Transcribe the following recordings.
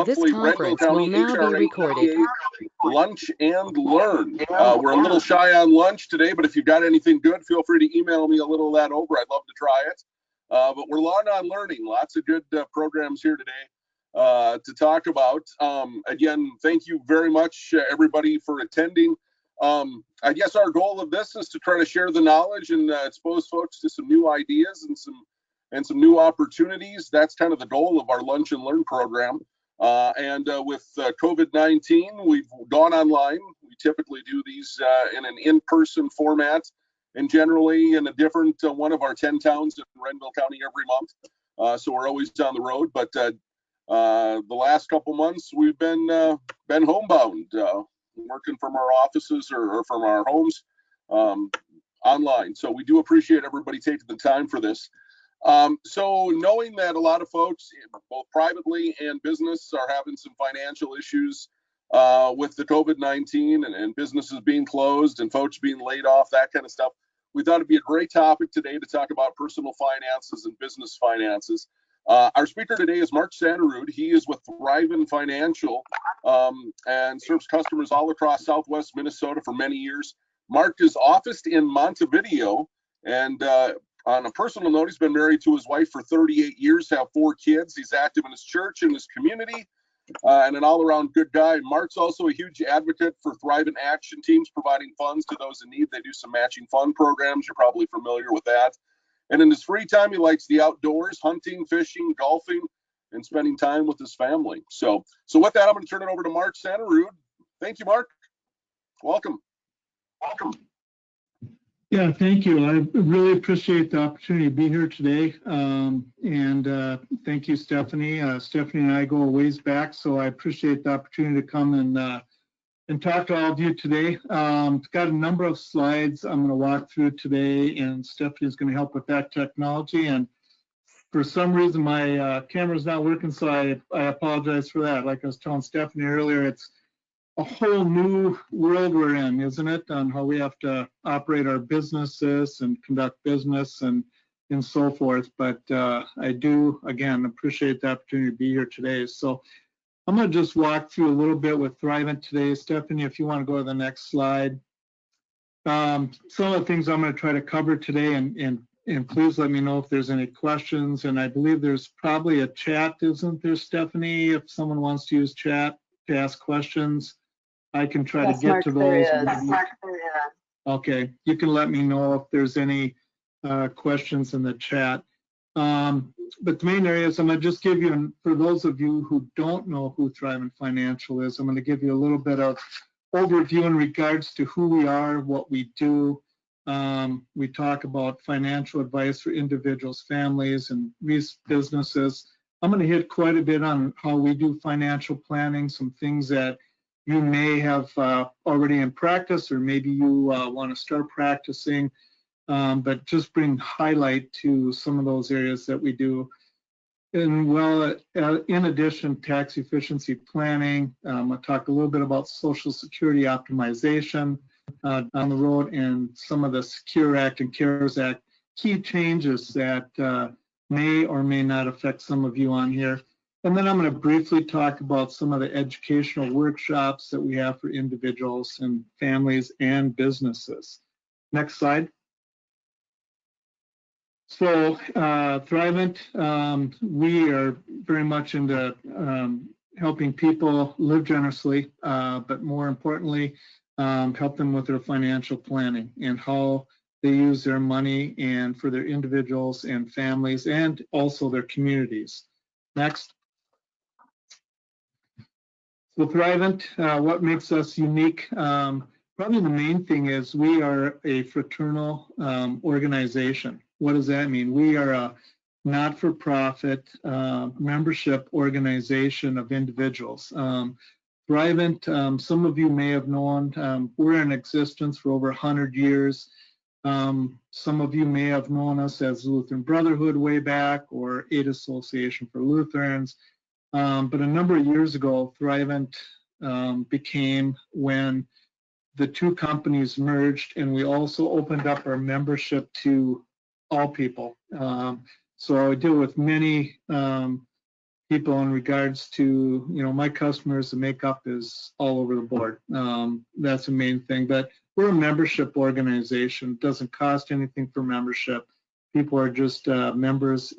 This conference will now be recorded. Lunch and Learn. We're a little shy on lunch today, but if you've got anything good, feel free to email me a little of that over. I'd love to try it. But we're long on learning. Lots of good programs here today to talk about. Again, thank you very much, everybody, for attending. I guess our goal of this is to try to share the knowledge and expose folks to some new ideas and some new opportunities. That's kind of the goal of our Lunch and Learn program. With COVID-19, we've gone online. We typically do these in an in-person format and generally in a different one of our 10 towns in Renville County every month. So we're always on the road, but the last couple months we've been homebound, working from our offices or from our homes online. So we do appreciate everybody taking the time for this. So knowing that a lot of folks, both privately and business, are having some financial issues with the COVID-19 and businesses being closed and folks being laid off, that kind of stuff, we thought it'd be a great topic today to talk about personal finances and business finances. Our speaker today is Mark Sanderud. He is with Thrivent Financial and serves customers all across Southwest Minnesota for many years. Mark is officed in Montevideo, and on a personal note, he's been married to his wife for 38 years, have 4 kids. He's active in his church and his community, and an all-around good guy. Mark's also a huge advocate for Thrivent Action Teams, providing funds to those in need. They do some matching fund programs. You're probably familiar with that. And in his free time, he likes the outdoors, hunting, fishing, golfing, and spending time with his family. So with that, I'm going to turn it over to Mark Sanderud. Thank you, Mark. Welcome. Yeah, thank you. I really appreciate the opportunity to be here today. Thank you, Stephanie. Stephanie and I go a ways back, so I appreciate the opportunity to come and talk to all of you today. I've got a number of slides I'm going to walk through today, and Stephanie is going to help with that technology. And for some reason, my camera's not working, so I apologize for that. Like I was telling Stephanie earlier, it's a whole new world we're in, isn't it, on how we have to operate our businesses and conduct business and so forth. But I do, again, appreciate the opportunity to be here today. So I'm going to just walk through a little bit with Thrivent today. Stephanie, if you want to go to the next slide. Some of the things I'm going to try to cover today, and please let me know if there's any questions. And I believe there's probably a chat, isn't there, Stephanie? If someone wants to use chat to ask questions, I can try to get to those. Okay, you can let me know if there's any questions in the chat. But the main areas, I'm going to just give you, for those of you who don't know who Thrivent Financial is, I'm going to give you a little bit of overview in regards to who we are, what we do. We talk about financial advice for individuals, families, and businesses. I'm going to hit quite a bit on how we do financial planning, some things that you may have already in practice, or maybe you want to start practicing, but just bring highlight to some of those areas that we do. And well, in addition, tax efficiency planning, I'll talk a little bit about Social Security optimization on the road, and some of the Secure Act and CARES Act key changes that may or may not affect some of you on here. And then I'm going to briefly talk about some of the educational workshops that we have for individuals and families and businesses. Next slide. So Thrivent, we are very much into helping people live generously, but more importantly, help them with their financial planning and how they use their money, and for their individuals and families, and also their communities. Next. So Thrivent, what makes us unique? Probably the main thing is we are a fraternal organization. What does that mean? We are a not-for-profit membership organization of individuals. Thrivent, some of you may have known, we're in existence for over 100 years. Some of you may have known us as Lutheran Brotherhood way back, or Aid Association for Lutherans. But a number of years ago, Thrivent became when the two companies merged, and we also opened up our membership to all people. So I deal with many people in regards to, my customers, the makeup is all over the board. That's the main thing. But we're a membership organization. It doesn't cost anything for membership. People are just members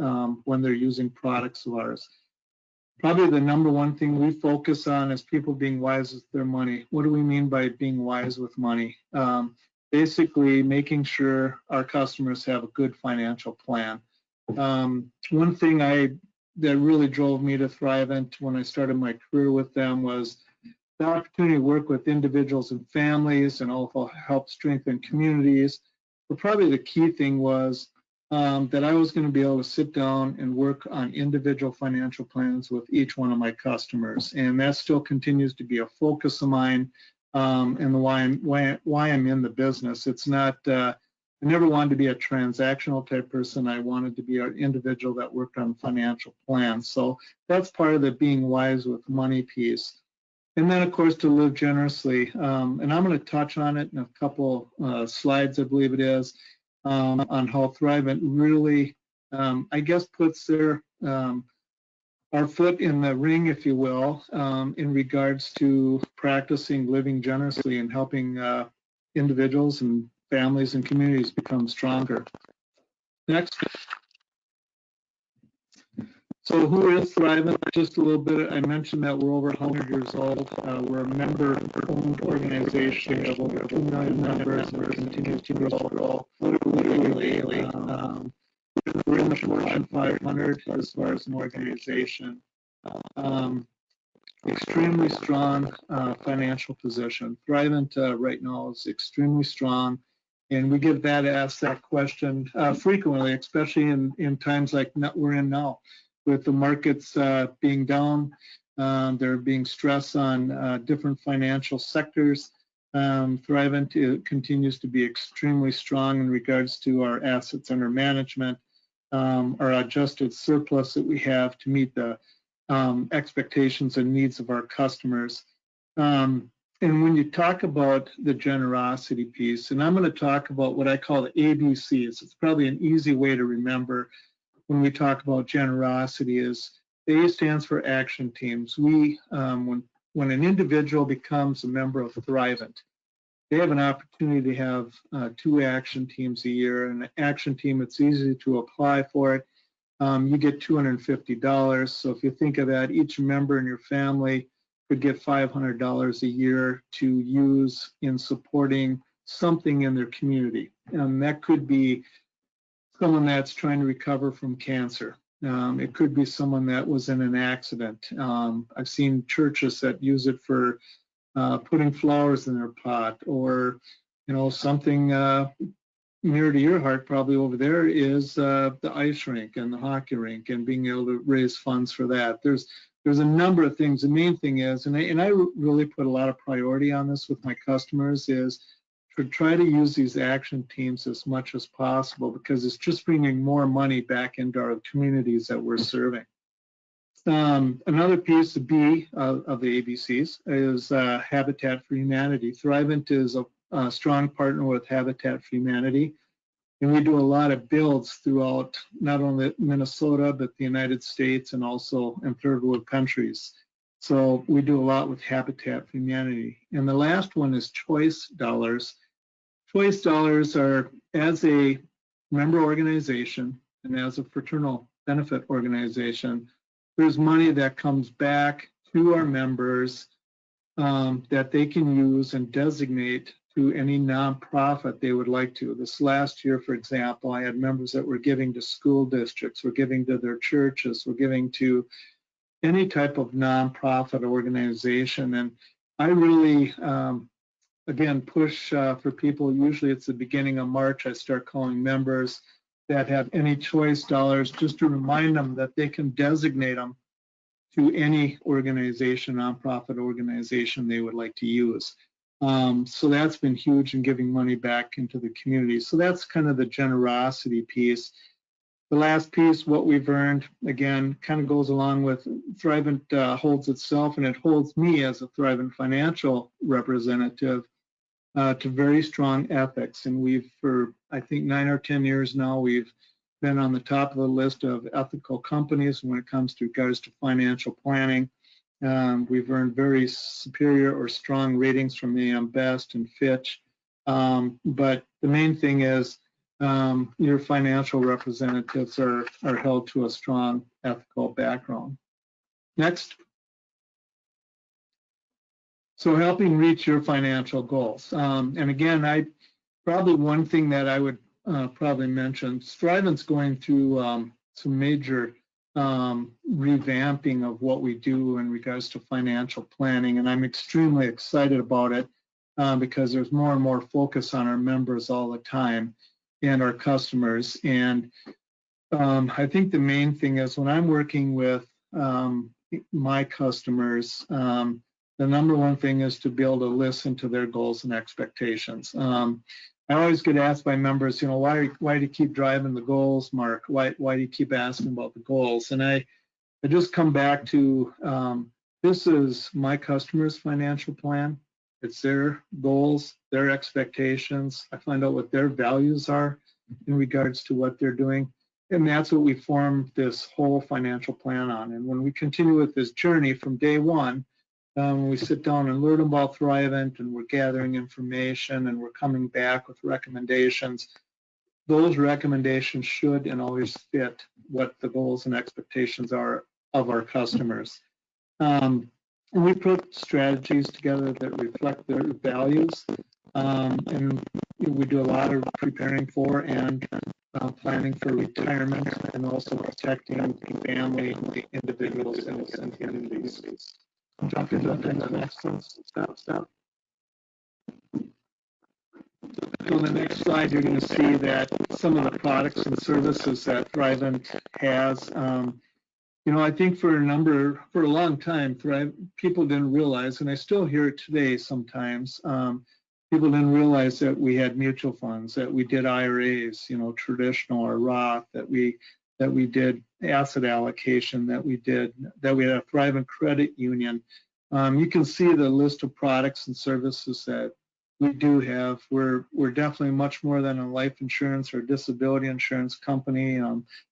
when they're using products of ours. Probably the number one thing we focus on is people being wise with their money. What do we mean by being wise with money? Basically, making sure our customers have a good financial plan. One thing that really drove me to Thrivent when I started my career with them was the opportunity to work with individuals and families and also help strengthen communities. But probably the key thing was that I was going to be able to sit down and work on individual financial plans with each one of my customers. And that still continues to be a focus of mine and why I'm in the business. It's not, I never wanted to be a transactional type person. I wanted to be an individual that worked on financial plans. So that's part of the being wise with money piece. And then, of course, to live generously. And I'm going to touch on it in a couple slides, I believe it is, on how Thrivent really, I guess, puts our foot in the ring, if you will, in regards to practicing living generously and helping individuals and families and communities become stronger. Next. So who is Thrivent? Just a little bit, I mentioned that we're over 100 years old. We're a member-owned organization. We have over 2 million members and we continue to grow literally daily. We're in the Fortune 500 as far as an organization. Extremely strong financial position. Thrivent right now is extremely strong. And we get asked that question frequently, especially in times like we're in now. With the markets being down, there being stress on different financial sectors. Thrivent continues to be extremely strong in regards to our assets under management, our adjusted surplus that we have to meet the expectations and needs of our customers. And when you talk about the generosity piece, and I'm going to talk about what I call the ABCs, it's probably an easy way to remember when we talk about generosity is A stands for action teams. We, when an individual becomes a member of Thrivent, they have an opportunity to have 2 action teams a year. And an action team, it's easy to apply for it. You get $250. So if you think of that, each member in your family could get $500 a year to use in supporting something in their community. And that could be someone that's trying to recover from cancer. It could be someone that was in an accident. I've seen churches that use it for putting flowers in their pot, or something near to your heart probably over there is the ice rink and the hockey rink and being able to raise funds for that. There's a number of things. The main thing is, and I really put a lot of priority on this with my customers, is to try to use these action teams as much as possible because it's just bringing more money back into our communities that we're serving. Another piece, the B of the ABCs, is Habitat for Humanity. Thrivent is a strong partner with Habitat for Humanity, and we do a lot of builds throughout not only Minnesota, but the United States and also in third world countries. So we do a lot with Habitat for Humanity. And the last one is Choice Dollars. Choice Dollars are, as a member organization and as a fraternal benefit organization, there's money that comes back to our members that they can use and designate to any nonprofit they would like to. This last year, for example, I had members that were giving to school districts, were giving to their churches, were giving to any type of nonprofit organization. And I really, again, push for people. Usually it's the beginning of March, I start calling members that have any choice dollars just to remind them that they can designate them to any organization, nonprofit organization they would like to use. So that's been huge in giving money back into the community. So that's kind of the generosity piece. The last piece, what we've earned, again, kind of goes along with Thrivent holds itself, and it holds me as a Thrivent financial representative to very strong ethics. And we've, for I think 9 or 10 years now, we've been on the top of the list of ethical companies when it comes to regards to financial planning. We've earned very superior or strong ratings from AM Best and Fitch. But the main thing is your financial representatives are held to a strong ethical background. Next. So helping reach your financial goals. And again, probably one thing that I would probably mention, Strivent's going through some major revamping of what we do in regards to financial planning, and I'm extremely excited about it because there's more and more focus on our members all the time and our customers. And I think the main thing is when I'm working with my customers, the number one thing is to be able to listen to their goals and expectations. I always get asked by members, you know, why do you keep driving the goals, Mark? Why do you keep asking about the goals? And I just come back to this is my customer's financial plan. It's their goals, their expectations. I find out what their values are in regards to what they're doing. And that's what we form this whole financial plan on. And when we continue with this journey from day one, we sit down and learn about Thrivent and we're gathering information and we're coming back with recommendations. Those recommendations should and always fit what the goals and expectations are of our customers. And we put strategies together that reflect their values. And we do a lot of preparing for and planning for retirement and also protecting family, individuals, and communities. Jump into the next one. Stop. On the next slide, you're going to see that some of the products and services that Thrivent has. You know, I think for a long time, people didn't realize, and I still hear it today sometimes. People didn't realize that we had mutual funds, that we did IRAs, you know, traditional or Roth, that we did asset allocation, that we had a Thrivent credit union. You can see the list of products and services that we do have. We're definitely much more than a life insurance or disability insurance company.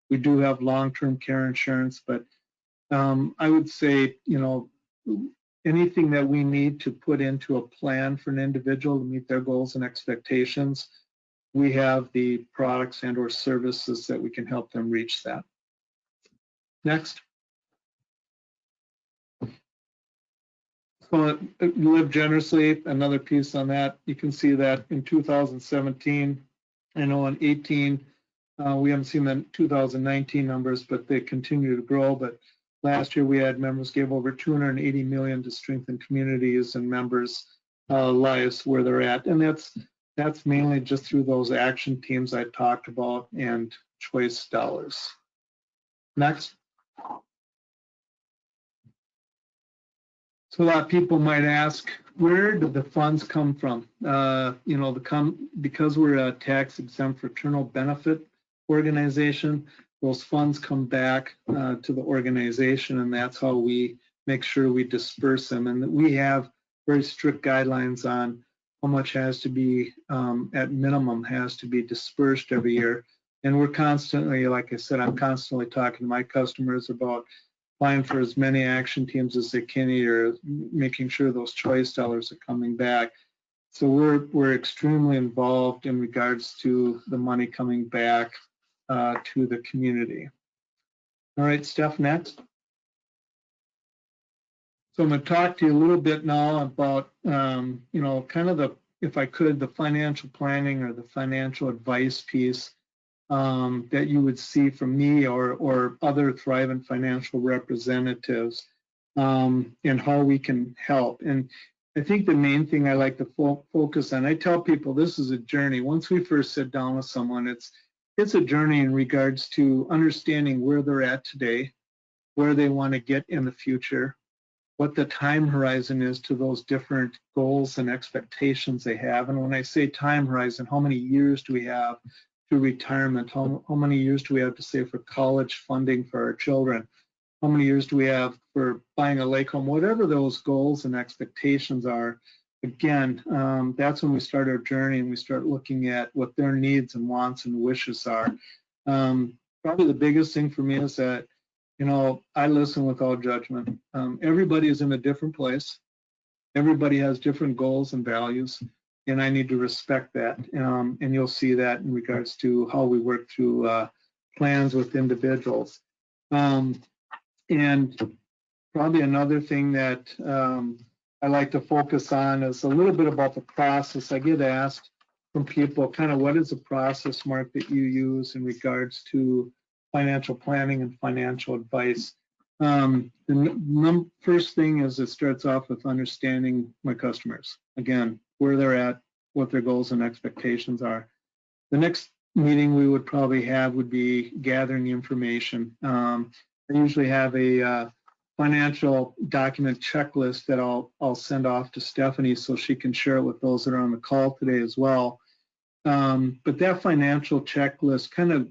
We do have long-term care insurance, but I would say, you know, anything that we need to put into a plan for an individual to meet their goals and expectations, we have the products and or services that we can help them reach that. Next. So live generously, another piece on that. You can see that in 2017, I know in 18, we haven't seen the 2019 numbers, but they continue to grow. But last year we had members gave over $280 million to strengthen communities and members' lives where they're at. And that's mainly just through those action teams I talked about and choice dollars. Next. So a lot of people might ask, where did the funds come from? You know, because we're a tax-exempt fraternal benefit organization, those funds come back to the organization, and that's how we make sure we disperse them. And we have very strict guidelines on how much has to be, at minimum, has to be dispersed every year. And we're constantly, like I said, I'm constantly talking to my customers about applying for as many action teams as they can or making sure those choice dollars are coming back. So we're extremely involved in regards to the money coming back to the community. All right, Steph, next. So I'm going to talk to you a little bit now about, you know, kind of if I could, the financial planning or the financial advice piece that you would see from me or other Thrivent financial representatives and how we can help. And I think the main thing I like to focus on, I tell people this is a journey. Once we first sit down with someone, it's a journey in regards to understanding where they're at today, where they want to get in the future, what the time horizon is to those different goals and expectations they have. And when I say time horizon, how many years do we have to retirement? How many years do we have to save for college funding for our children? How many years do we have for buying a lake home? Whatever those goals and expectations are, again, that's when we start our journey and we start looking at what their needs and wants and wishes are. Probably the biggest thing for me is that, you know, I listen without judgment. Everybody is in a different place. Everybody has different goals and values, and I need to respect that. And you'll see that in regards to how we work through plans with individuals. And probably another thing that I like to focus on is a little bit about the process. I get asked from people kind of what is the process, Mark, that you use in regards to financial planning and financial advice. The first thing is it starts off with understanding my customers. Again, where they're at, what their goals and expectations are. The next meeting we would probably have would be gathering information. I usually have a financial document checklist that I'll send off to Stephanie so she can share it with those that are on the call today as well. But that financial checklist kind of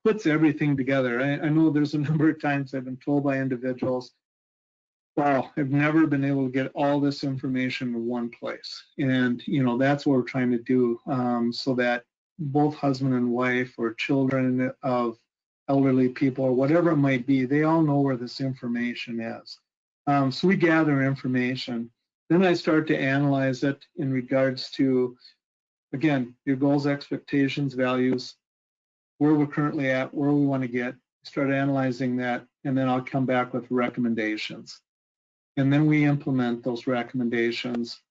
puts everything together. I know there's a number of times I've been told by individuals, wow, I've never been able to get all this information in one place. And, you know, that's what we're trying to do so that both husband and wife or children of elderly people or whatever it might be, they all know where this information is. So we gather information. Then I start to analyze it in regards to, again, your goals, expectations, values, where we're currently at, where we want to get, start analyzing that, and then I'll come back with recommendations. And then we implement those recommendations.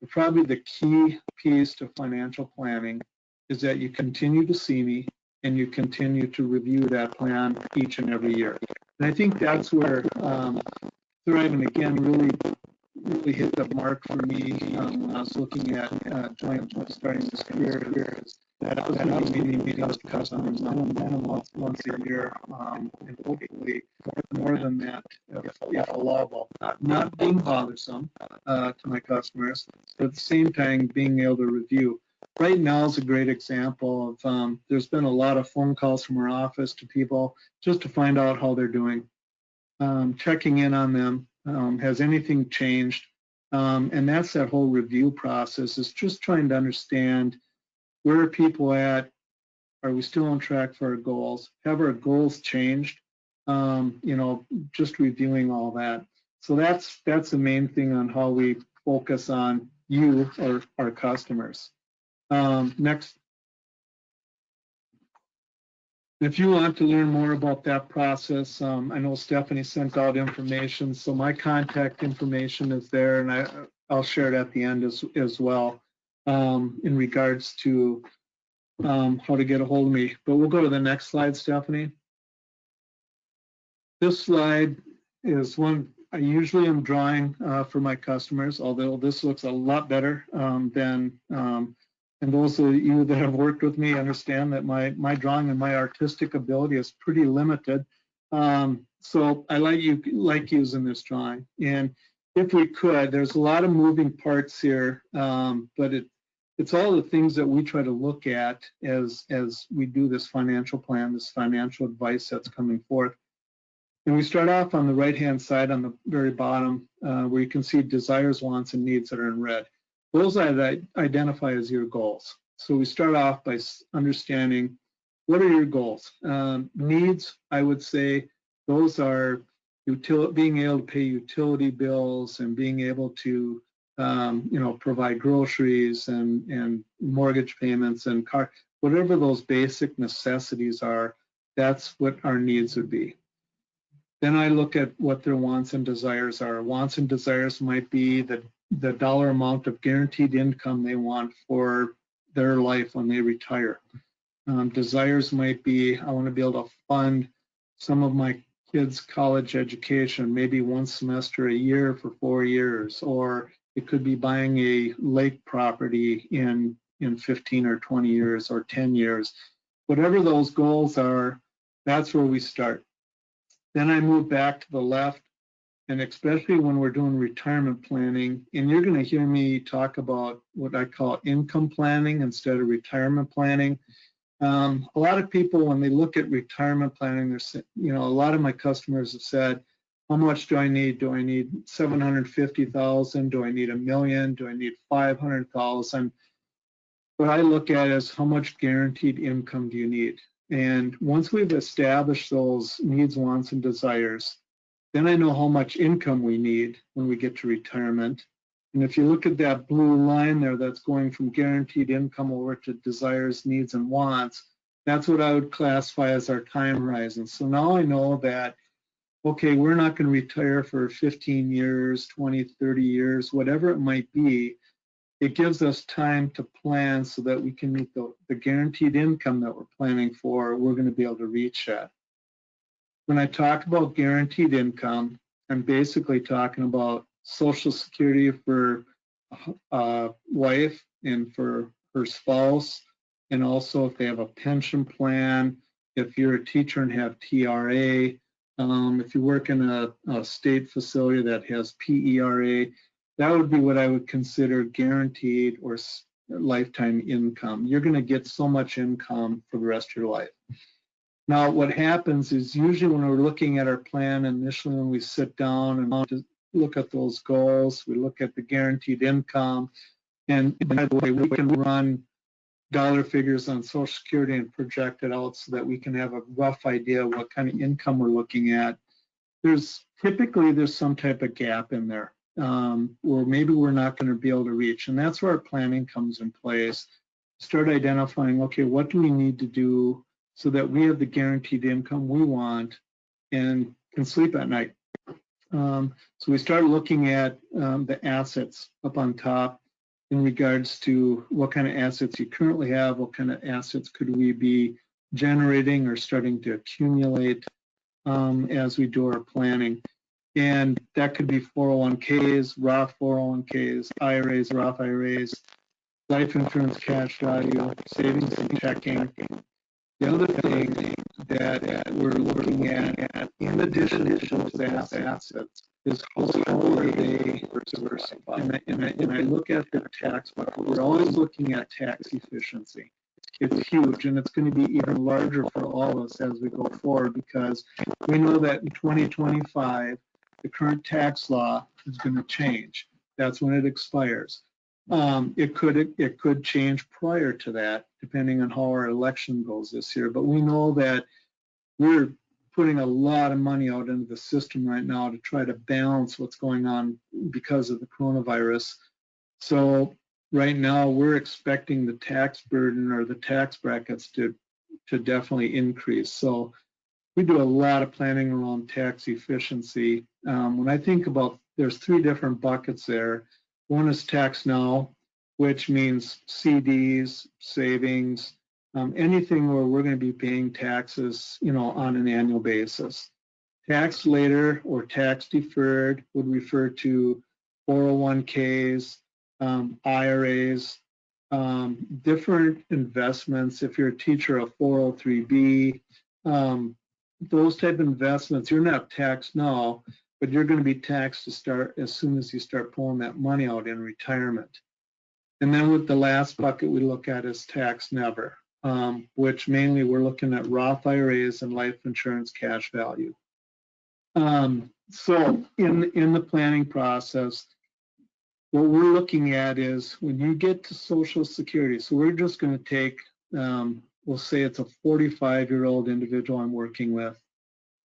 Probably the key piece to financial planning is that you continue to see me and you continue to review that plan each and every year. And I think that's where Thriving again really hit the mark for me when I was looking at starting this career. Is that I was meeting with customers once a year, and hopefully more than that, if allowable. Not being bothersome to my customers, but at the same time being able to review. Right now is a great example of there's been a lot of phone calls from our office to people just to find out how they're doing, checking in on them. Has anything changed? And that's that whole review process, is just trying to understand where are people at? Are we still on track for our goals? Have our goals changed? You know, just reviewing all that. So that's the main thing on how we focus on you or our customers. Next. If you want to learn more about that process, I know Stephanie sent out information, so my contact information is there, and I'll share it at the end as well in regards to how to get a hold of me. But we'll go to the next slide, Stephanie. This slide is one I usually am drawing for my customers, although this looks a lot better than and those of you that have worked with me understand that my drawing and my artistic ability is pretty limited. So I like using this drawing. And if we could, there's a lot of moving parts here, but it's all the things that we try to look at as we do this financial plan, this financial advice that's coming forth. And we start off on the right-hand side on the very bottom where you can see desires, wants, and needs that are in red. Those I identify as your goals. So we start off by understanding what are your goals. Needs, I would say, those are being able to pay utility bills and being able to, you know, provide groceries and mortgage payments and car, whatever those basic necessities are. That's what our needs would be. Then I look at what their wants and desires are. Wants and desires might be the dollar amount of guaranteed income they want for their life when they retire. Desires might be, I want to be able to fund some of my kids' college education, maybe one semester a year for 4 years, or it could be buying a lake property in 15 or 20 years or 10 years. Whatever those goals are, that's where we start. Then I move back to the left, and especially when we're doing retirement planning, and you're going to hear me talk about what I call income planning instead of retirement planning. A lot of people, when they look at retirement planning, they're, you know, a lot of my customers have said, how much do I need? Do I need 750,000? Do I need $1 million? Do I need 500,000? What I look at is how much guaranteed income do you need? And once we've established those needs, wants, and desires, then I know how much income we need when we get to retirement. And if you look at that blue line there that's going from guaranteed income over to desires, needs, and wants, that's what I would classify as our time horizon. So now I know that, okay, we're not going to retire for 15 years, 20, 30 years, whatever it might be. It gives us time to plan so that we can meet the guaranteed income that we're planning for. We're going to be able to reach that. When I talk about guaranteed income, I'm basically talking about Social Security for wife and for her spouse, and also if they have a pension plan, if you're a teacher and have TRA, if you work in a state facility that has PERA, that would be what I would consider guaranteed or lifetime income. You're going to get so much income for the rest of your life. Now, what happens is usually when we're looking at our plan, initially when we sit down and look at those goals, we look at the guaranteed income, and by the way, we can run dollar figures on Social Security and project it out so that we can have a rough idea of what kind of income we're looking at. Typically there's some type of gap in there, or maybe we're not going to be able to reach, and that's where our planning comes in place. Start identifying, okay, what do we need to do so that we have the guaranteed income we want and can sleep at night. So we start looking at the assets up on top in regards to what kind of assets you currently have, what kind of assets could we be generating or starting to accumulate as we do our planning. And that could be 401ks, Roth 401ks, IRAs, Roth IRAs, life insurance cash value, savings and checking. The other thing that we're looking at, in addition to the assets, is how are they diversified. And I look at the tax bucket. We're always looking at tax efficiency. It's huge, and it's going to be even larger for all of us as we go forward, because we know that in 2025, the current tax law is going to change. That's when it expires. It could change prior to that, depending on how our election goes this year. But we know that we're putting a lot of money out into the system right now to try to balance what's going on because of the coronavirus. So right now we're expecting the tax burden or the tax brackets to definitely increase. So we do a lot of planning around tax efficiency. When I think about, there's three different buckets there. One is tax now, which means CDs, savings, anything where we're going to be paying taxes, on an annual basis. Tax later or tax deferred would refer to 401ks, IRAs, different investments. If you're a teacher, a 403b, those type of investments, you're not taxed now, but you're going to be taxed to start as soon as you start pulling that money out in retirement. And then with the last bucket we look at is tax never, which mainly we're looking at Roth IRAs and life insurance cash value. So in the planning process, what we're looking at is when you get to Social Security, so we're just going to take, we'll say it's a 45-year-old individual I'm working with,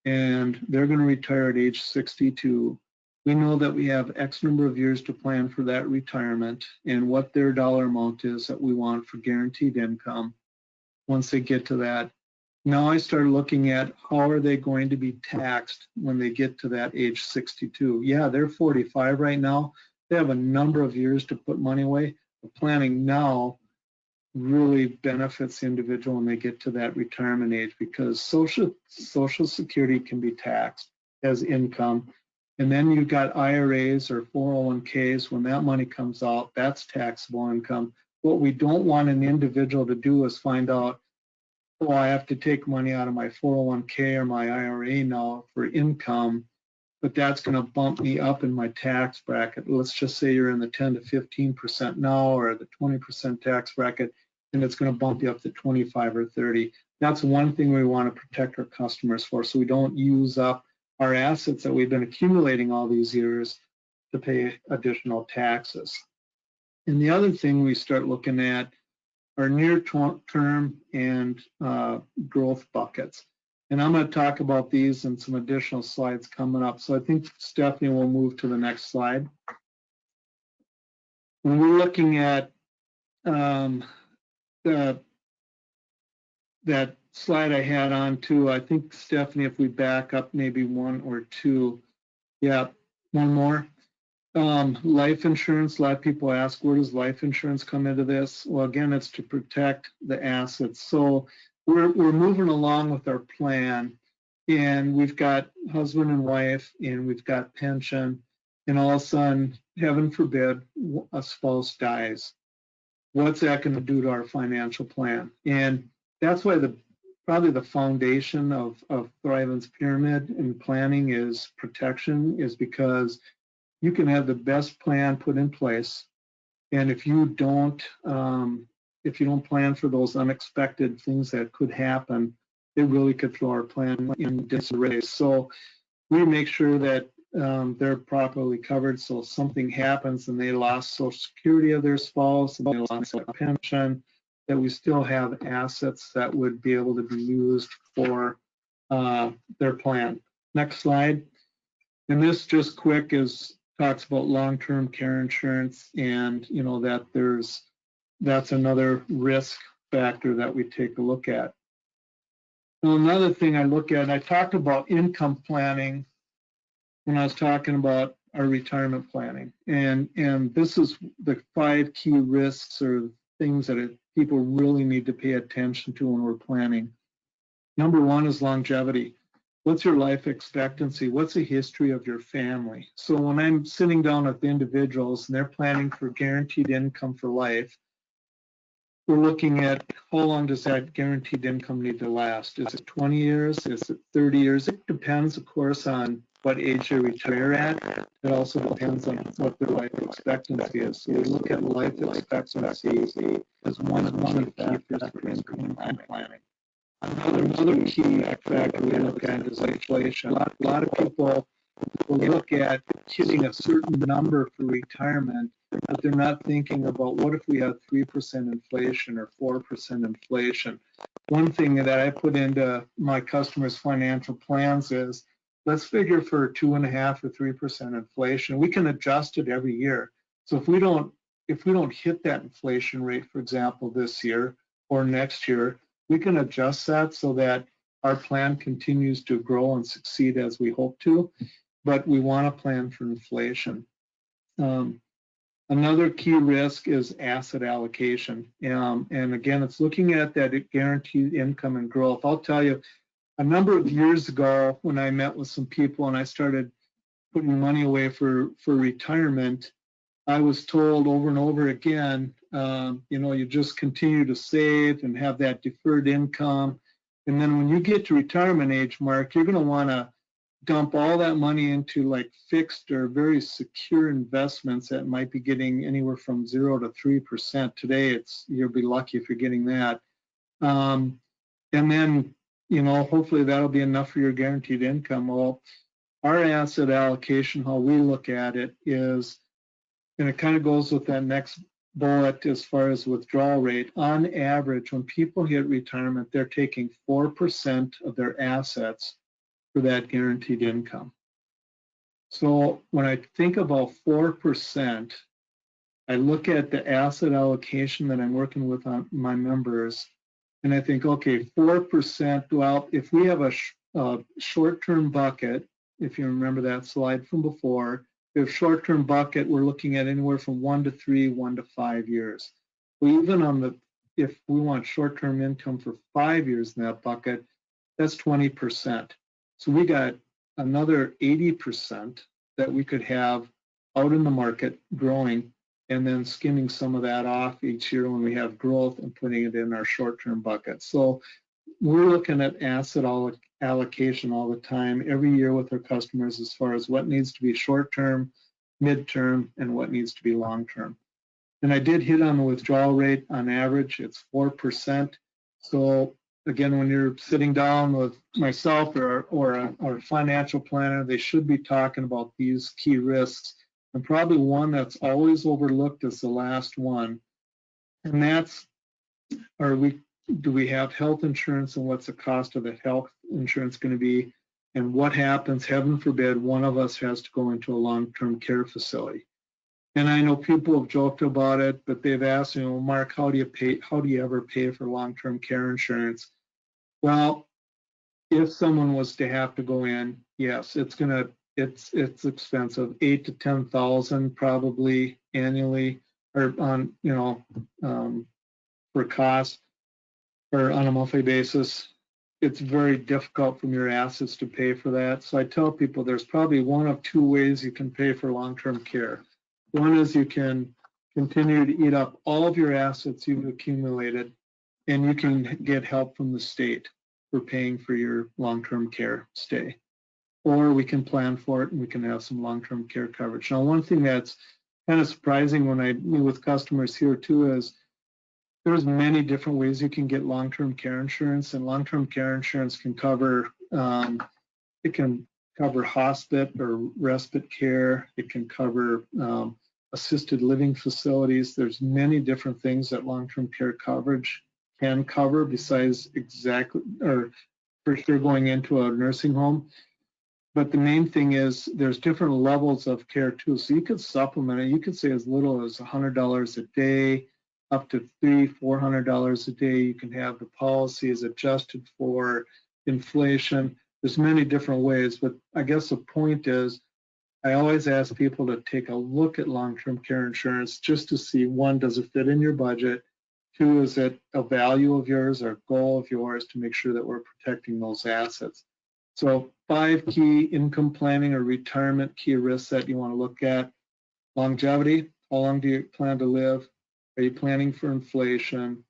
and they're going to retire at age 62. We know that we have X number of years to plan for that retirement and what their dollar amount is that we want for guaranteed income once they get to that. Now I start looking at how are they going to be taxed when they get to that age 62. Yeah, they're 45 right now. They have a number of years to put money away. The planning now really benefits the individual when they get to that retirement age, because Social Security can be taxed as income. And then you've got IRAs or 401ks. When that money comes out, that's taxable income. What we don't want an individual to do is find out, oh, I have to take money out of my 401k or my IRA now for income, but that's going to bump me up in my tax bracket. Let's just say you're in the 10 to 15% now, or the 20% tax bracket, and it's going to bump you up to 25 or 30. That's one thing we want to protect our customers for, so we don't use up our assets that we've been accumulating all these years to pay additional taxes. And the other thing we start looking at our near-term and growth buckets. And I'm going to talk about these in some additional slides coming up. So I think Stephanie will move to the next slide. When we're looking at that slide I had on too, I think, Stephanie, if we back up maybe one or two, yeah, one more. Life insurance, a lot of people ask, where does life insurance come into this? Well, again, it's to protect the assets. So we're moving along with our plan, and we've got husband and wife, and we've got pension, and all of a sudden, heaven forbid, a spouse dies. What's that going to do to our financial plan? And that's why probably the foundation of Thrivent's pyramid and planning is protection, is because you can have the best plan put in place, and if you don't plan for those unexpected things that could happen, it really could throw our plan in disarray. So we make sure that they're properly covered, so if something happens and they lost Social Security of their spouse and they lost their pension, that we still have assets that would be able to be used for their plan. Next slide. And this, just quick, talks about long-term care insurance, and that's another risk factor that we take a look at. Now, another thing I look at, and I talked about income planning when I was talking about our retirement planning, and this is the 5 key risks or things that people really need to pay attention to when we're planning. Number 1 is longevity. What's your life expectancy? What's the history of your family? So when I'm sitting down with individuals and they're planning for guaranteed income for life, we're looking at how long does that guaranteed income need to last? Is it 20 years? Is it 30 years? It depends, of course, on what age they retire at. It also depends on what their life expectancy is. So we look at life expectancy as one of the factors for income planning. Another key factor we look at is inflation. A lot of people will look at hitting a certain number for retirement, but they're not thinking about what if we have 3% inflation or 4% inflation. One thing that I put into my customers' financial plans is, let's figure for 2.5 or 3% inflation. We can adjust it every year. So if we don't hit that inflation rate, for example, this year or next year, we can adjust that so that our plan continues to grow and succeed as we hope to, but we want to plan for inflation. Another key risk is asset allocation. And again, it's looking at that guaranteed income and growth. I'll tell you, a number of years ago when I met with some people and I started putting money away for retirement, I was told over and over again, you just continue to save and have that deferred income. And then when you get to retirement age, Mark, you're going to want to dump all that money into like fixed or very secure investments that might be getting anywhere from 0 to 3%. Today, you'll be lucky if you're getting that. And then, hopefully that'll be enough for your guaranteed income. Well, our asset allocation, how we look at it is, and it kind of goes with that next bullet as far as withdrawal rate. On average, when people hit retirement, they're taking 4% of their assets for that guaranteed income. So when I think about 4%, I look at the asset allocation that I'm working with on my members, and I think, okay, 4%, well, if we have a short-term bucket, if you remember that slide from before, if short-term bucket, we're looking at anywhere from 1 to 3, 1 to 5 years. Well, even if we want short-term income for 5 years in that bucket, that's 20%. So we got another 80% that we could have out in the market growing, and then skimming some of that off each year when we have growth and putting it in our short-term bucket. So we're looking at asset allocation all the time, every year with our customers, as far as what needs to be short-term, mid-term, and what needs to be long-term. And I did hit on the withdrawal rate. On average, it's 4%. So again, when you're sitting down with myself or a financial planner, they should be talking about these key risks. And probably one that's always overlooked is the last one, and that's do we have health insurance, and what's the cost of the health insurance going to be? And what happens, heaven forbid, one of us has to go into a long-term care facility? And I know people have joked about it, but they've asked, Mark, how do you ever pay for long-term care insurance? Well, if someone was to have to go in, yes, it's expensive, $8,000 to $10,000 probably annually, or on for cost, or on a monthly basis. It's very difficult from your assets to pay for that. So I tell people there's probably one of two ways you can pay for long-term care. One is you can continue to eat up all of your assets you've accumulated, and you can get help from the state for paying for your long-term care stay. Or we can plan for it and we can have some long-term care coverage. Now, one thing that's kind of surprising when I meet with customers here too is there's many different ways you can get long-term care insurance, and long-term care insurance can cover hospice or respite care. It can cover assisted living facilities. There's many different things that long-term care coverage can cover besides for sure going into a nursing home. But the main thing is there's different levels of care too. So you could supplement it. You could say as little as $100 a day, up to $300-400 a day. You can have the policies adjusted for inflation. There's many different ways, but I guess the point is I always ask people to take a look at long-term care insurance just to see, one, does it fit in your budget? Two, is it a value of yours or a goal of yours to make sure that we're protecting those assets? So 5 key income planning or retirement key risks that you want to look at. Longevity, how long do you plan to live? Are you planning for inflation?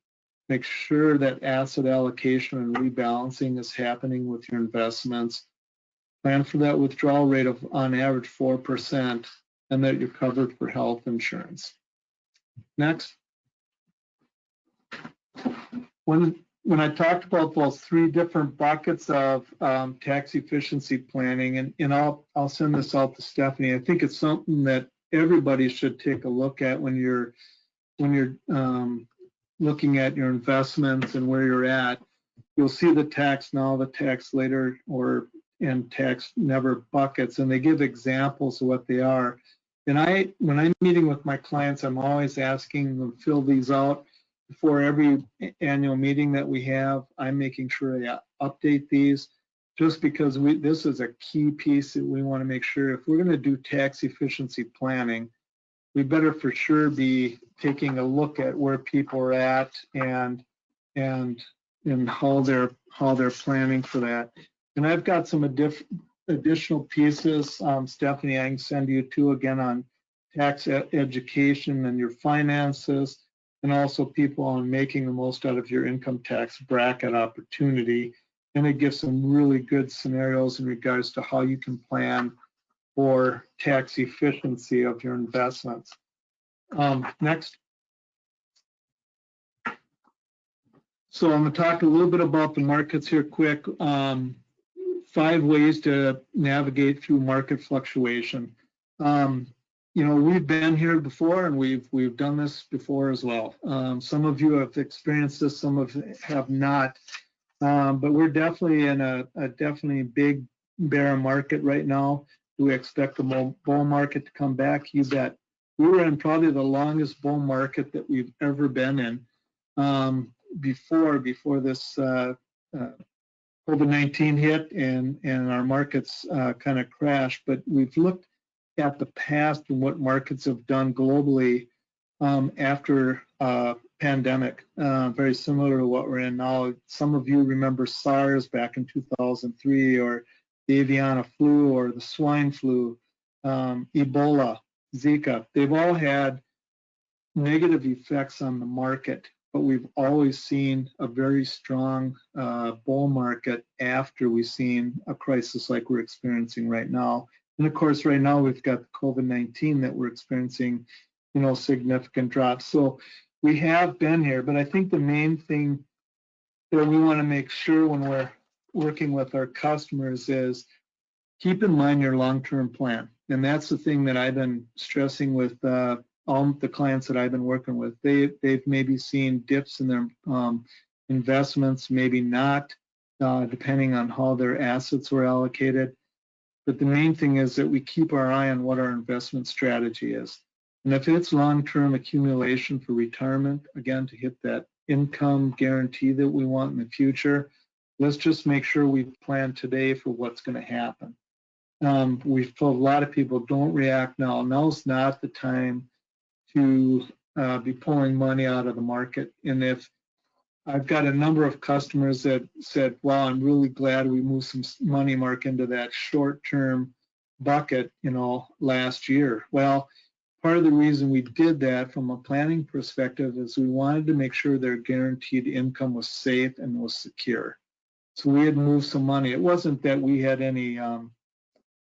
Make sure that asset allocation and rebalancing is happening with your investments. Plan for that withdrawal rate of on average 4%, and that you're covered for health insurance. Next. When I talked about those 3 different buckets of tax efficiency planning, and I'll send this out to Stephanie. I think it's something that everybody should take a look at when you're looking at your investments and where you're at. You'll see the tax now, the tax later, and tax never buckets, and they give examples of what they are. And when I'm meeting with my clients, I'm always asking them to fill these out. Before every annual meeting that we have, I'm making sure I update these, just because this is a key piece that we want to make sure if we're going to do tax efficiency planning, we better for sure be taking a look at where people are at and how they're planning for that. And I've got some additional pieces, Stephanie, I can send you to again on tax education and your finances, and also people on making the most out of your income tax bracket opportunity. And it gives some really good scenarios in regards to how you can plan for tax efficiency of your investments. Next. So I'm going to talk a little bit about the markets here quick. 5 ways to navigate through market fluctuation. We've been here before, and we've done this before as well. Some of you have experienced this, some of you have not. But we're definitely in a definitely big bear market right now. Do we expect the bull market to come back? You bet. We were in probably the longest bull market that we've ever been in before this COVID-19 hit and our markets kind of crashed. But we've looked at the past and what markets have done globally after pandemic, very similar to what we're in now. Some of you remember SARS back in 2003, or the avian flu, or the swine flu, Ebola, Zika. They've all had negative effects on the market, but we've always seen a very strong bull market after we've seen a crisis like we're experiencing right now. And of course, right now we've got COVID-19 that we're experiencing, significant drops. So we have been here, but I think the main thing that we want to make sure when we're working with our customers is keep in mind your long-term plan. And that's the thing that I've been stressing with all the clients that I've been working with, they've maybe seen dips in their investments, maybe not, depending on how their assets were allocated. But the main thing is that we keep our eye on what our investment strategy is. And if it's long-term accumulation for retirement, again, to hit that income guarantee that we want in the future, let's just make sure we plan today for what's going to happen. We've told a lot of people, don't react now. Now's not the time to be pulling money out of the market. And if I've got a number of customers that said, wow, I'm really glad we moved some money, Mark, into that short-term bucket, last year. Well, part of the reason we did that from a planning perspective is we wanted to make sure their guaranteed income was safe and was secure. So we had moved some money. It wasn't that we had any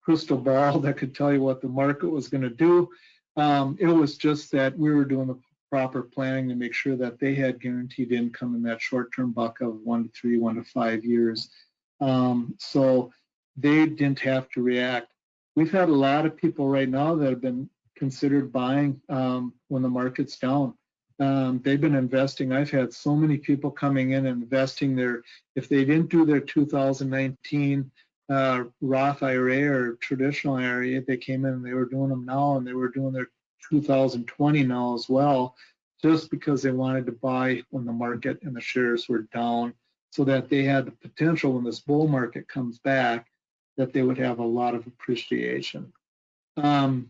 crystal ball that could tell you what the market was going to do. It was just that we were doing the proper planning to make sure that they had guaranteed income in that short-term bucket of 1 to 3, 1 to 5 years. So they didn't have to react. We've had a lot of people right now that have been considered buying when the market's down. They've been investing. I've had so many people coming in and investing if they didn't do their 2019 Roth IRA or traditional IRA, they came in and they were doing them now, and they were doing their 2020 now as well, just because they wanted to buy when the market and the shares were down, so that they had the potential when this bull market comes back that they would have a lot of appreciation. I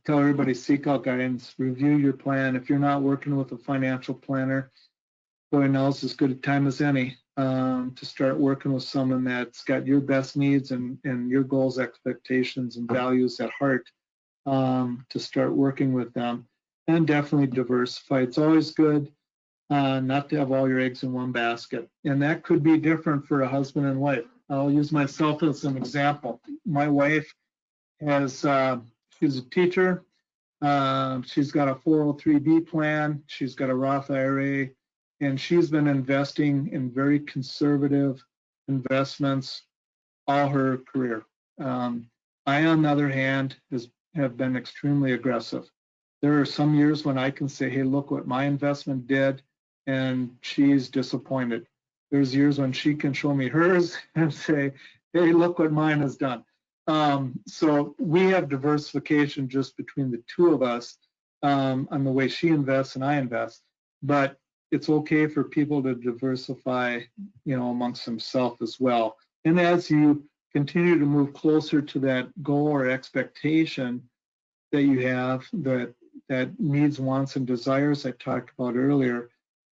tell everybody, seek out guidance, review your plan. If you're not working with a financial planner, boy, now's as good a time as any to start working with someone that's got your best needs and your goals, expectations, and values at heart, to start working with them. And definitely diversify. It's always good not to have all your eggs in one basket. And that could be different for a husband and wife. I'll use myself as an example. My wife has, she's a teacher. She's got a 403B plan. She's got a Roth IRA, and she's been investing in very conservative investments all her career. I, on the other hand, have been extremely aggressive. There are some years when I can say, hey, look what my investment did, and she's disappointed. There's years when she can show me hers and say, hey, look what mine has done. So we have diversification just between the two of us on the way she invests and I invest, but it's okay for people to diversify, amongst themselves as well. And as you continue to move closer to that goal or expectation that you have, that needs, wants, and desires I talked about earlier,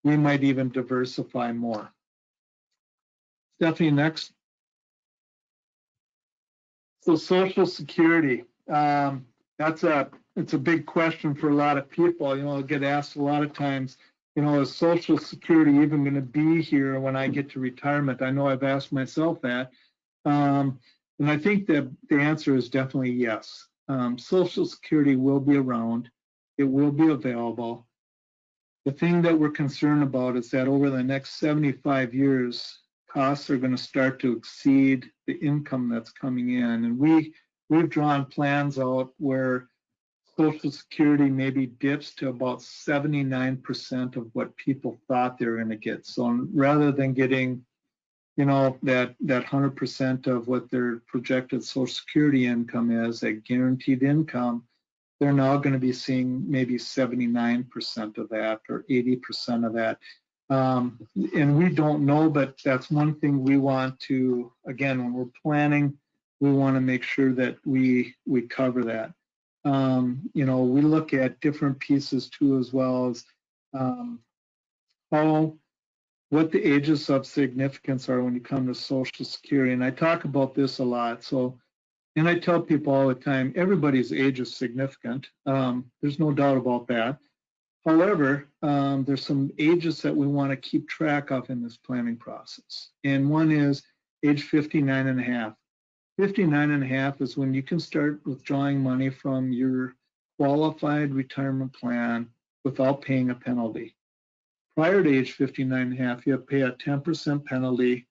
we might even diversify more. Stephanie, next. So Social Security, it's a big question for a lot of people. I get asked a lot of times, is Social Security even going to be here when I get to retirement? I know I've asked myself that. And I think that the answer is definitely yes. Social Security will be around. It will be available. The thing that we're concerned about is that over the next 75 years, costs are going to start to exceed the income that's coming in. And we've drawn plans out where Social Security maybe dips to about 79% of what people thought they were going to get. So rather than getting, that 100% of what their projected Social Security income is, that guaranteed income, they're now going to be seeing maybe 79% of that or 80% of that. And we don't know, but that's one thing we want to, again, when we're planning, we want to make sure that we cover that. We look at different pieces too, as well as what the ages of significance are when you come to Social Security. And I talk about this a lot. And I tell people all the time, everybody's age is significant. There's no doubt about that. However, there's some ages that we want to keep track of in this planning process. And one is age 59 and a half. 59 and a half is when you can start withdrawing money from your qualified retirement plan without paying a penalty. Prior to age 59 and a half, you have to pay a 10% penalty,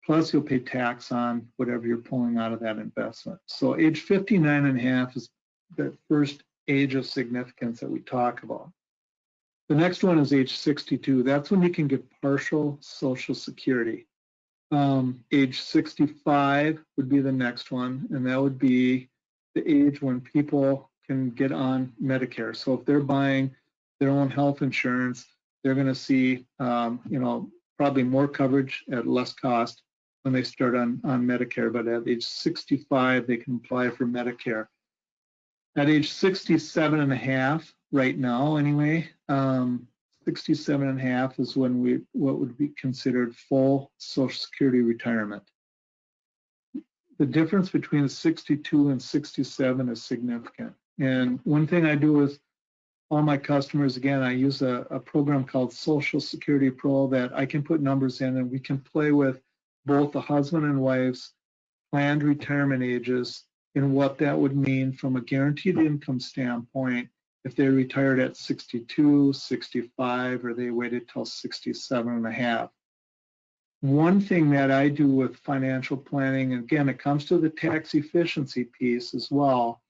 plus you'll pay tax on whatever you're pulling out of that investment. So age 59 and a half is the first age of significance that we talk about. The next one is age 62. That's when you can get partial Social Security. Age 65 would be the next one, and that would be the age when people can get on Medicare. So if they're buying their own health insurance, they're going to see, probably more coverage at less cost when they start on Medicare. But at age 65, they can apply for Medicare. At age 67 and a half, right now anyway, 67 and a half is when what would be considered full Social Security retirement. The difference between 62 and 67 is significant. And one thing I do with all my customers, again, I use a program called Social Security Pro that I can put numbers in, and we can play with both the husband and wife's planned retirement ages and what that would mean from a guaranteed income standpoint if they retired at 62, 65, or they waited till 67 and a half. One thing that I do with financial planning, and again, it comes to the tax efficiency piece as well,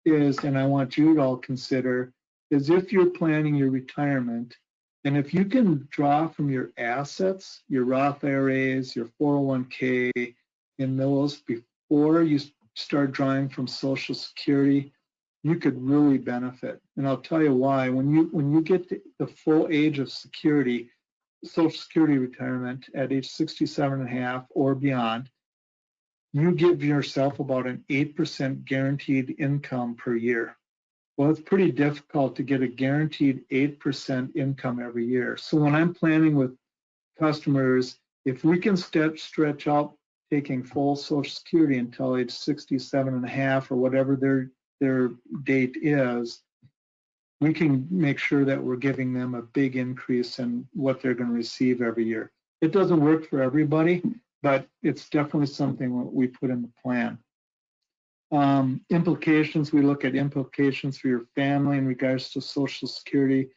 is, and I want you to all consider, is if you're planning your retirement, and if you can draw from your assets, your Roth IRAs, your 401k, in those before you start drawing from Social Security, you could really benefit. And I'll tell you why. When you get to the full age of security, Social Security retirement at age 67 and a half or beyond, you give yourself about an 8% guaranteed income per year. Well, it's pretty difficult to get a guaranteed 8% income every year. So when I'm planning with customers, if we can stretch out taking full Social Security until age 67 and a half or whatever their date is, we can make sure that we're giving them a big increase in what they're going to receive every year. It doesn't work for everybody, but it's definitely something we put in the plan. Implications, we look at implications for your family in regards to Social Security,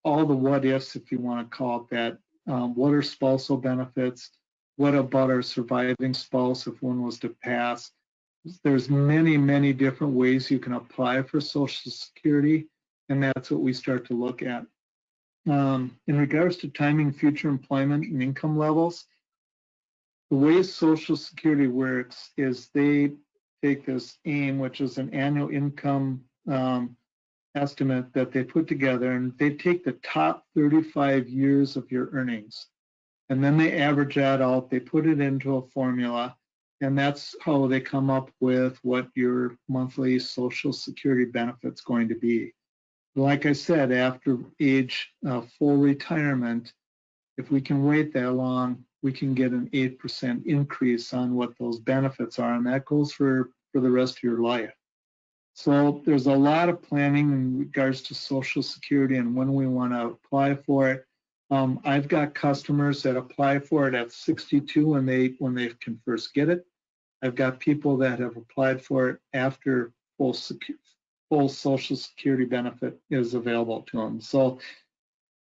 all the what ifs, if you want to call it that. What are spousal benefits? What about our surviving spouse if one was to pass? There's many, many different ways you can apply for Social Security, and that's what we start to look at. In regards to timing future employment and income levels, the way Social Security works is they take this AIM, which is an annual income estimate that they put together, and they take the top 35 years of your earnings, and then they average that out, they put it into a formula, and that's how they come up with what your monthly Social Security benefit's going to be. Like I said, after age full retirement, if we can wait that long, we can get an 8% increase on what those benefits are, and that goes for the rest of your life. So there's a lot of planning in regards to Social Security and when we want to apply for it. I've got customers that apply for it at 62 when they can first get it. I've got people that have applied for it after full Social Security benefit is available to them. So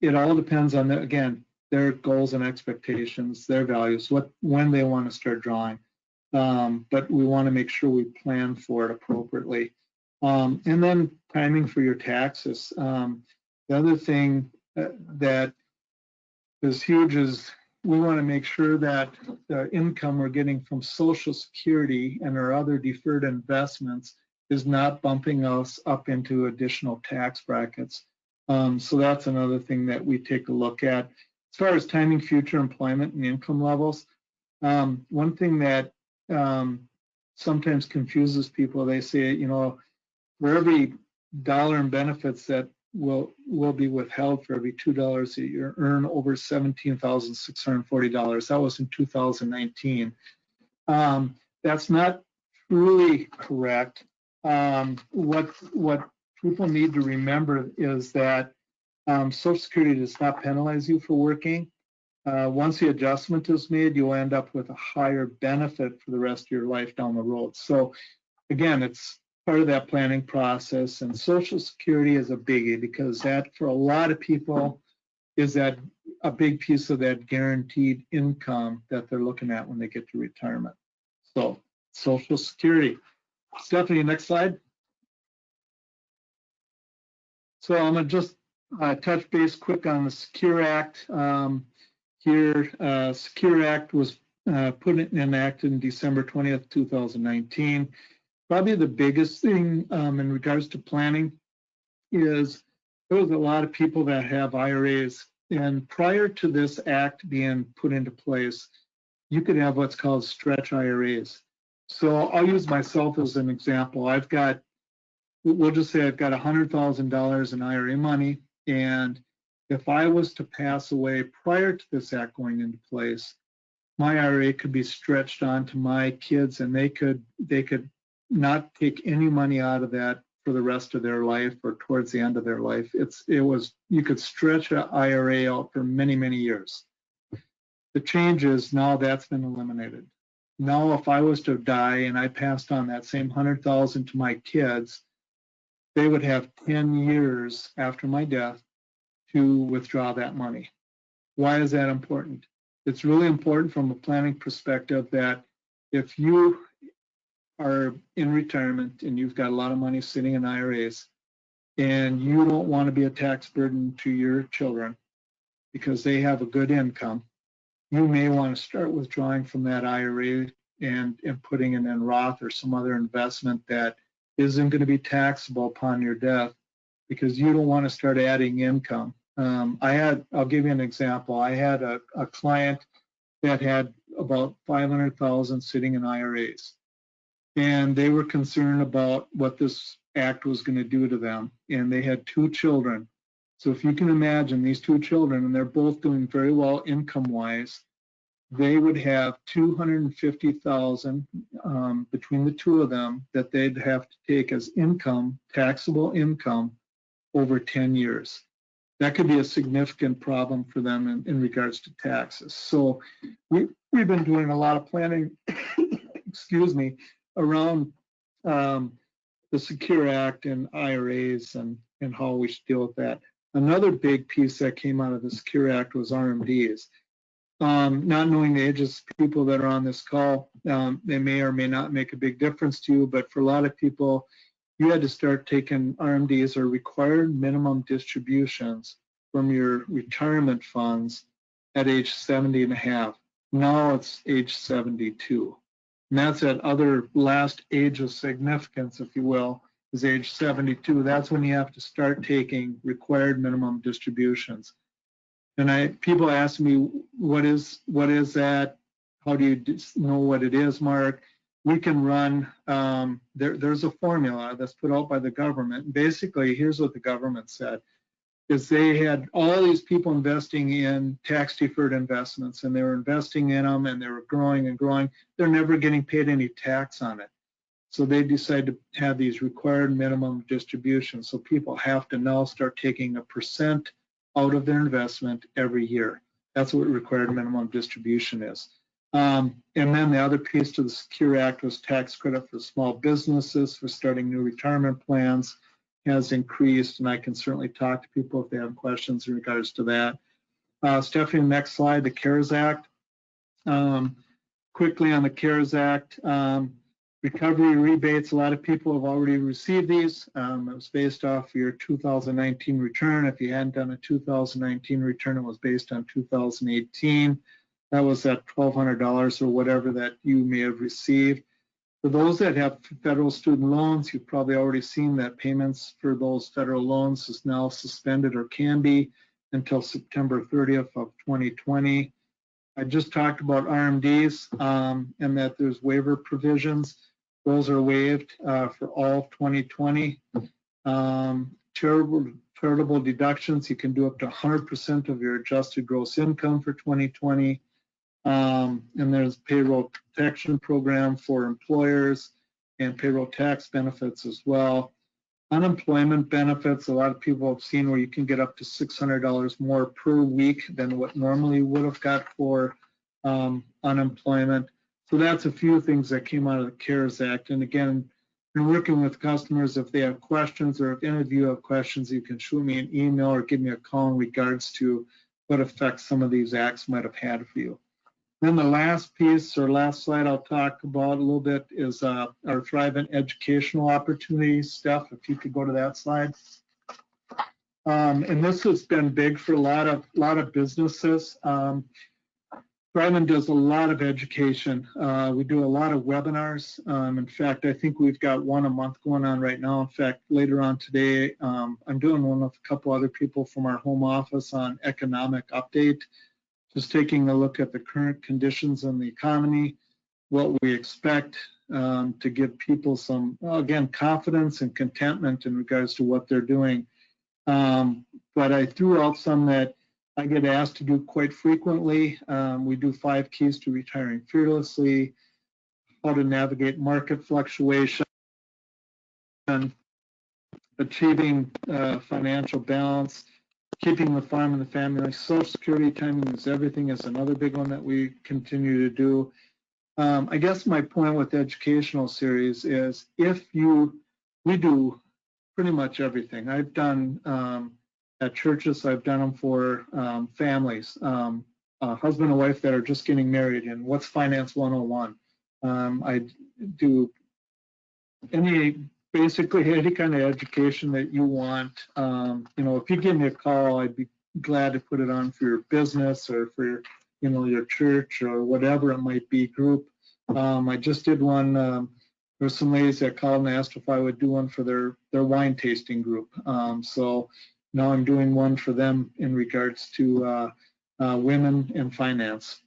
it all depends on, again, their goals and expectations, their values, when they want to start drawing. But we want to make sure we plan for it appropriately. And then timing for your taxes. The other thing that is huge is we want to make sure that the income we're getting from Social Security and our other deferred investments is not bumping us up into additional tax brackets. So that's another thing that we take a look at. As far as timing future employment and income levels, one thing that sometimes confuses people, they say, for every dollar in benefits that will be withheld for every $2 that you earn over $17,640. That was in 2019. That's not truly correct. What people need to remember is that Social Security does not penalize you for working. Once the adjustment is made, you'll end up with a higher benefit for the rest of your life down the road. So again, it's part of that planning process, and Social Security is a biggie because that, for a lot of people, is that a big piece of that guaranteed income that they're looking at when they get to retirement. So Social Security. Stephanie, next slide. So I'm going to just touch base quick on the Secure Act. Secure Act was put in act in December 20th, 2019. Probably the biggest thing in regards to planning is there was a lot of people that have IRAs. And prior to this act being put into place, you could have what's called stretch IRAs. So I'll use myself as an example. We'll just say I've got $100,000 in IRA money, and if I was to pass away prior to this act going into place, my IRA could be stretched onto my kids, and they could not take any money out of that for the rest of their life or towards the end of their life. You could stretch an IRA out for many, many years. The change is now that's been eliminated. Now, if I was to die and I passed on that same $100,000 to my kids, they would have 10 years after my death to withdraw that money. Why is that important? It's really important from a planning perspective that if you are in retirement and you've got a lot of money sitting in IRAs and you don't want to be a tax burden to your children because they have a good income, you may want to start withdrawing from that IRA and putting it in Roth or some other investment that isn't going to be taxable upon your death, because you don't want to start adding income. I'll give you an example. I had a client that had about $500,000 sitting in IRAs, and they were concerned about what this act was going to do to them, and they had 2 children. So if you can imagine these 2 children, and they're both doing very well income-wise, they would have $250,000 between the 2 of them that they'd have to take as income, taxable income, over 10 years. That could be a significant problem for them in regards to taxes. So we've been doing a lot of planning, excuse me, around the Secure Act and IRAs and how we should deal with that. Another big piece that came out of the Secure Act was RMDs. Not knowing the ages of people that are on this call, they may or may not make a big difference to you, but for a lot of people, you had to start taking RMDs, or required minimum distributions, from your retirement funds at age 70 and a half. Now it's age 72. And that's that other last age of significance, if you will, is age 72. That's when you have to start taking required minimum distributions. And people ask me, what is that? How do you know what it is, Mark? We can run, there's a formula that's put out by the government. Basically, here's what the government said, is they had all these people investing in tax deferred investments, and they were investing in them, and they were growing and growing. They're never getting paid any tax on it. So they decided to have these required minimum distributions. So people have to now start taking a percent out of their investment every year. That's what required minimum distribution is. And then the other piece to the Secure Act was tax credit for small businesses for starting new retirement plans has increased, and I can certainly talk to people if they have questions in regards to that. Stephanie, next slide, the CARES Act. Quickly on the CARES Act, recovery rebates, a lot of people have already received these. It was based off your 2019 return. If you hadn't done a 2019 return, it was based on 2018. That was that $1,200 or whatever that you may have received. For those that have federal student loans, you've probably already seen that payments for those federal loans is now suspended, or can be, until September 30th of 2020. I just talked about RMDs and that there's waiver provisions. Those are waived for all of 2020. Charitable deductions, you can do up to 100% of your adjusted gross income for 2020. And there's payroll protection program for employers and payroll tax benefits as well. Unemployment benefits, a lot of people have seen where you can get up to $600 more per week than what normally you would have got for unemployment. So that's a few things that came out of the CARES Act. And again, in working with customers, if they have questions, or if any of you have questions, you can shoot me an email or give me a call in regards to what effects some of these acts might have had for you. Then the last piece, or last slide I'll talk about a little bit, is our Thrivent educational opportunities. Steph, if you could go to that slide. And this has been big for a lot of businesses. Thriven does a lot of education. We do a lot of webinars. In fact, I think we've got one a month going on right now. In fact, later on today, I'm doing one with a couple other people from our home office on economic update, just taking a look at the current conditions in the economy, what we expect to give people some, again, confidence and contentment in regards to what they're doing. But I threw out some that I get asked to do quite frequently. We do 5 keys to retiring fearlessly, how to navigate market fluctuation, achieving financial balance, keeping the farm and the family. Social Security, timing is everything is another big one that we continue to do. I guess my point with the educational series is we do pretty much everything. I've done at churches, I've done them for families, husband and wife that are just getting married, and what's Finance 101. I do basically any kind of education that you want. If you give me a call, I'd be glad to put it on for your business or for your church or whatever it might be, group. I just did one. There were some ladies that called and asked if I would do one for their wine tasting group. So now I'm doing one for them in regards to women in finance.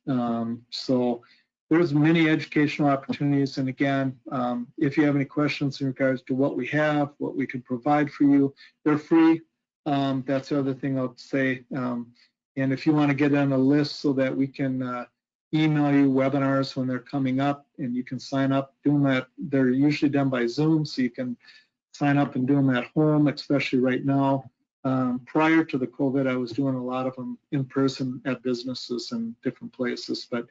So there's many educational opportunities. And again, if you have any questions in regards to what we have, what we can provide for you, they're free. That's the other thing I'll say. And if you want to get on a list so that we can email you webinars when they're coming up, and you can sign up, doing that. They're usually done by Zoom, so you can sign up and do them at home, especially right now. Prior to the COVID, I was doing a lot of them in person at businesses and different places, but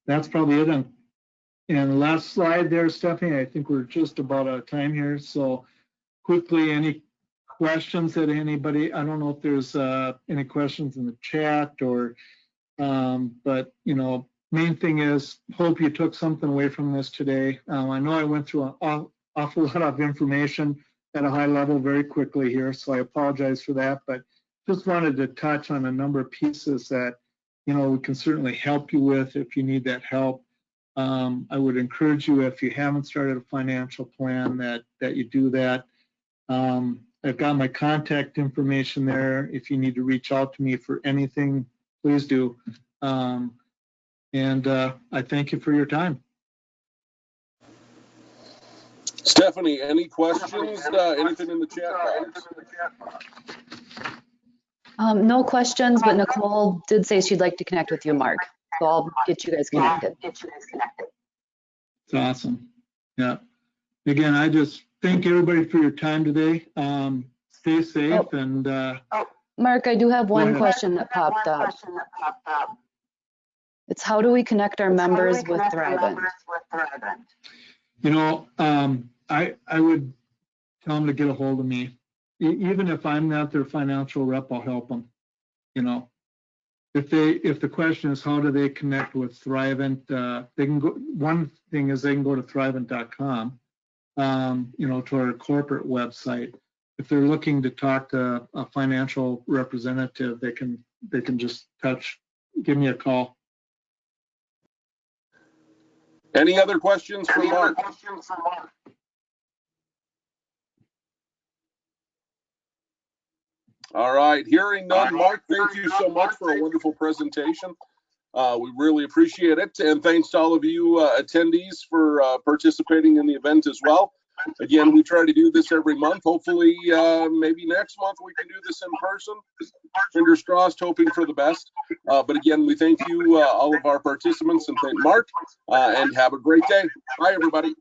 that's probably it. And last slide there, Stephanie, I think we're just about out of time here. So quickly, any questions that anybody, I don't know if there's any questions in the chat or, but main thing is, hope you took something away from this today. I know I went through an awful lot of information at a high level very quickly here, so I apologize for that, but just wanted to touch on a number of pieces that we can certainly help you with if you need that help. I would encourage you, if you haven't started a financial plan, that you do that. I've got my contact information there. If you need to reach out to me for anything, please do. And I thank you for your time. Stephanie, any questions? Anything in the chat box? No questions, but Nicole did say she'd like to connect with you, Mark. So I'll get you guys connected. It's awesome. Yeah. Again, I just thank everybody for your time today. Stay safe and. Mark, I do have one question that popped up. It's how do we connect our members with Thrivent? I would tell them to get a hold of me. Even if I'm not their financial rep, I'll help them. If the question is how do they connect with Thrivent, they can go. One thing is they can go to thrivent.com, to our corporate website. If they're looking to talk to a financial representative, they can just give me a call. Any other questions for Mark? All right, hearing none, Mark, thank you so much for a wonderful presentation. We really appreciate it, and thanks to all of you attendees for participating in the event as well. Again, we try to do this every month. Hopefully, maybe next month we can do this in person. Fingers crossed, hoping for the best. But again, we thank you, all of our participants, and thank Mark, and have a great day. Bye, everybody.